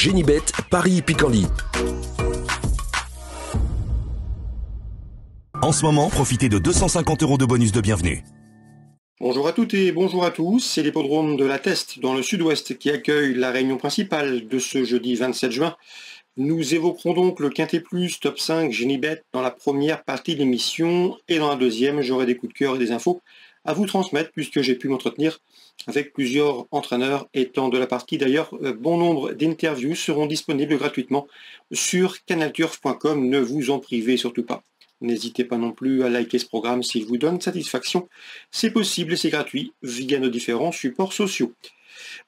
Génibet, Paris-Picanly. En ce moment, profitez de 250 € de bonus de bienvenue. Bonjour à toutes et bonjour à tous, c'est l'hippodrome de la Teste dans le sud-ouest qui accueille la réunion principale de ce jeudi 27 juin. Nous évoquerons donc le Quintet Plus Top 5 Génibet dans la première partie de l'émission et dans la deuxième, j'aurai des coups de cœur et des infos à vous transmettre puisque j'ai pu m'entretenir avec plusieurs entraîneurs étant de la partie. D'ailleurs, bon nombre d'interviews seront disponibles gratuitement sur canalturf.com, ne vous en privez surtout pas. N'hésitez pas non plus à liker ce programme s'il vous donne satisfaction. C'est possible et c'est gratuit via nos différents supports sociaux.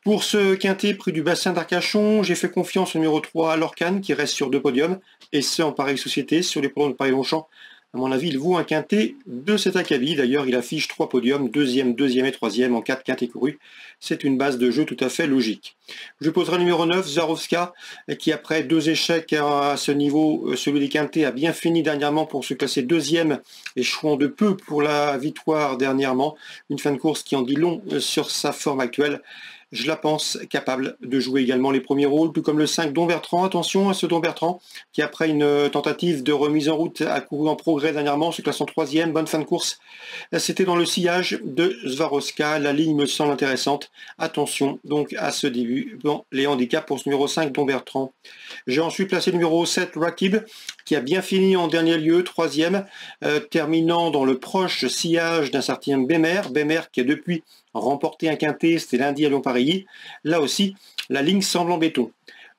Pour ce quintet prix du bassin d'Arcachon, j'ai fait confiance au numéro 3 à Lorcan qui reste sur 2 podiums, et ce en pareille société sur les podiums de Paris-Longchamp. À mon avis, il vaut un quintet de cet acabit. D'ailleurs, il affiche 3 podiums, deuxième et troisième en 4 quintets courus. C'est une base de jeu tout à fait logique. Je poserai le numéro 9, Zarovska, qui après 2 échecs à ce niveau, celui des quintets, a bien fini dernièrement pour se classer deuxième, échouant de peu pour la victoire dernièrement. Une fin de course qui en dit long sur sa forme actuelle. Je la pense capable de jouer également les premiers rôles, tout comme le 5 Don Bertrand. Attention à ce Don Bertrand qui, après une tentative de remise en route, a couru en progrès dernièrement, se classe en troisième, bonne fin de course. C'était dans le sillage de Swarovska, la ligne me semble intéressante. Attention donc à ce début. Bon, les handicaps pour ce numéro 5 Don Bertrand. J'ai ensuite placé le numéro 7 Rakib, qui a bien fini en dernier lieu, troisième, terminant dans le proche sillage d'un certain Bémer qui a depuis remporté un quintet, c'était lundi à Lyon-Paris. Là aussi, la ligne semble en béton.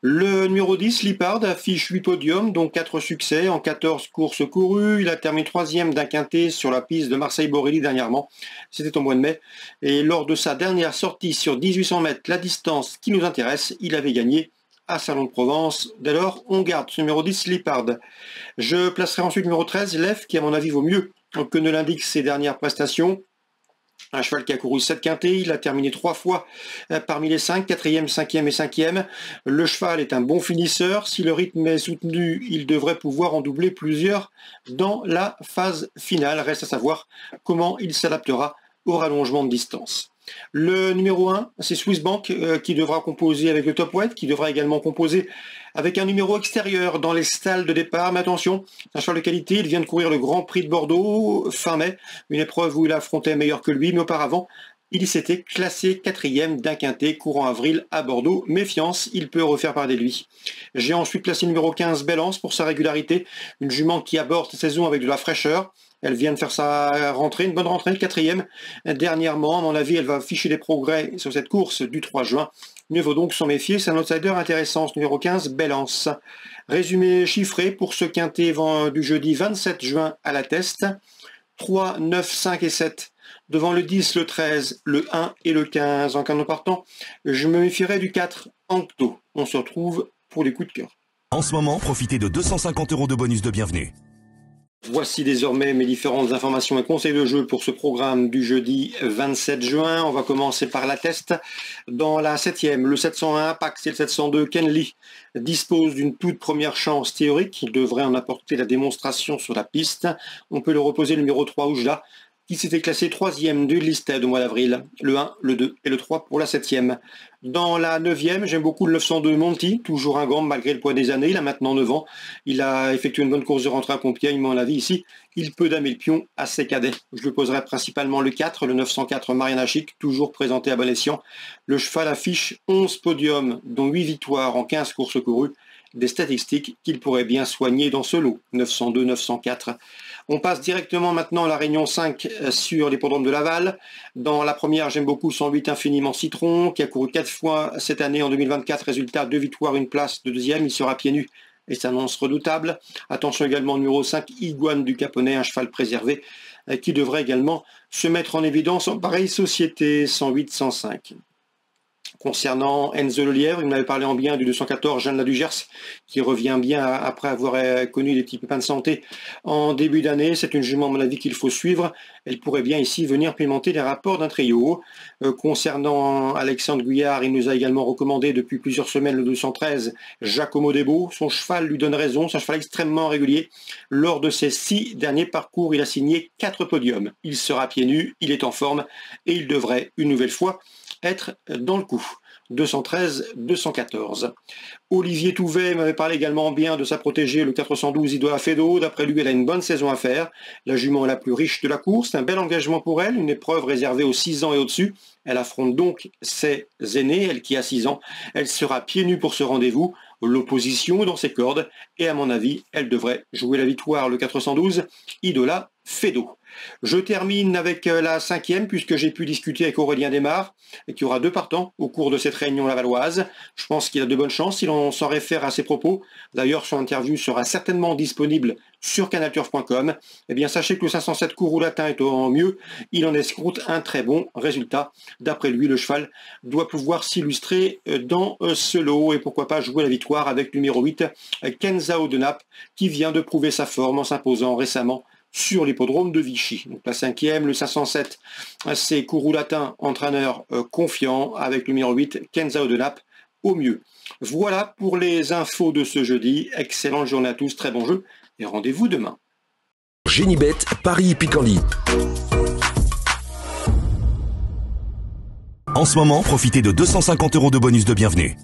Le numéro 10, Lipard, affiche 8 podiums, dont 4 succès en 14 courses courues. Il a terminé troisième d'un quintet sur la piste de Marseille-Borelli dernièrement. C'était au mois de mai. Et lors de sa dernière sortie sur 1800 mètres, la distance qui nous intéresse, il avait gagné à Salon de Provence. Dès lors, on garde ce numéro 10, Lipard. Je placerai ensuite le numéro 13, Lef, qui à mon avis vaut mieux que ne l'indiquent ses dernières prestations. Un cheval qui a couru 7 quintets, il a terminé 3 fois parmi les 5, 4e, 5e et 5e. Le cheval est un bon finisseur. Si le rythme est soutenu, il devrait pouvoir en doubler plusieurs dans la phase finale. Reste à savoir comment il s'adaptera au rallongement de distance. Le numéro 1, c'est Swiss Bank qui devra composer avec le Top Weight, qui devra également composer avec un numéro extérieur dans les stalles de départ. Mais attention, c'est un cheval de qualité, il vient de courir le Grand Prix de Bordeaux fin mai, une épreuve où il affrontait meilleur que lui, mais auparavant, il s'était classé 4e d'un quintet courant avril à Bordeaux. Méfiance, il peut refaire parler de lui. J'ai ensuite placé le numéro 15, Bellance, pour sa régularité, une jument qui aborde cette saison avec de la fraîcheur. Elle vient de faire sa rentrée, une bonne rentrée, 4e. Dernièrement, à mon avis, elle va afficher des progrès sur cette course du 3 juin. Mieux vaut donc s'en méfier, c'est un outsider intéressant, ce numéro 15, Bellance. Résumé chiffré pour ce quintet du jeudi 27 juin à la Teste. 3, 9, 5 et 7. Devant le 10, le 13, le 1 et le 15. En canon partant, je me méfierai du 4, Ancto. On se retrouve pour les coups de cœur. En ce moment, profitez de 250 € de bonus de bienvenue. Voici désormais mes différentes informations et conseils de jeu pour ce programme du jeudi 27 juin. On va commencer par la Teste. Dans la 7e, le 701 Pax et le 702 Kenley disposent d'une toute première chance théorique. Il devrait en apporter la démonstration sur la piste. On peut le reposer le numéro 3 Oujda, qui s'était classé 3e du listed au mois d'avril. Le 1, le 2 et le 3 pour la 7e. Dans la 9e, j'aime beaucoup le 902 Monty, toujours un grand malgré le poids des années. Il a maintenant 9 ans. Il a effectué une bonne course de rentrée à Compiègne, mais à mon avis ici, il peut damer le pion à ses cadets. Je le poserai principalement le 4, le 904 Mariana Chic, toujours présenté à bon escient. Le cheval affiche 11 podiums, dont 8 victoires en 15 courses courues. Des statistiques qu'il pourrait bien soigner dans ce lot, 902, 904. On passe directement maintenant à la Réunion 5 sur l'hippodrome de Laval. Dans la première, j'aime beaucoup 108 Infiniment Citron, qui a couru 4 fois cette année en 2024. Résultat, 2 victoires, 1 place de deuxième. Il sera pieds nus et s'annonce redoutable. Attention également au numéro 5, Iguane du Caponnet, un cheval préservé, qui devrait également se mettre en évidence en pareille société, 108, 105. Concernant Enzo Le Lièvre, il m'avait parlé en bien du 214 Jeanne Ladugers, qui revient bien après avoir connu des petits pépins de santé en début d'année. C'est une jument, à mon avis, qu'il faut suivre. Elle pourrait bien ici venir pimenter les rapports d'un trio. Concernant Alexandre Guyard, il nous a également recommandé depuis plusieurs semaines le 213 Giacomo Debo. Son cheval lui donne raison, c'est un cheval extrêmement régulier. Lors de ses 6 derniers parcours, il a signé 4 podiums. Il sera pieds nus, il est en forme et il devrait une nouvelle fois être dans le coup. 213 214. Olivier Touvet m'avait parlé également bien de sa protégée, le 412 Idola Fedo. D'après lui, elle a une bonne saison à faire. La jument est la plus riche de la course. Un bel engagement pour elle, une épreuve réservée aux 6 ans et au-dessus. Elle affronte donc ses aînés, elle qui a 6 ans. Elle sera pieds nus pour ce rendez-vous. L'opposition est dans ses cordes. Et à mon avis, elle devrait jouer la victoire, le 412 Idola Fedo. Je termine avec la 5e puisque j'ai pu discuter avec Aurélien Desmar et qui aura 2 partants au cours de cette réunion lavalloise. Je pense qu'il a de bonnes chances si l'on s'en réfère à ses propos. D'ailleurs, son interview sera certainement disponible sur canalturf.com. Eh bien, sachez que le 507 Kourou Latin est en mieux. Il en escompte un très bon résultat. D'après lui, le cheval doit pouvoir s'illustrer dans ce lot et pourquoi pas jouer la victoire avec le numéro 8, Kenzao de Naples, qui vient de prouver sa forme en s'imposant récemment sur l'hippodrome de Vichy. Donc la 5e, le 507, c'est Kourou Latin, entraîneur confiant, avec le numéro 8, Kenzao de Naples, au mieux. Voilà pour les infos de ce jeudi. Excellente journée à tous, très bon jeu, et rendez-vous demain. Genibet, Paris Picorly. En ce moment, profitez de 250 € de bonus de bienvenue.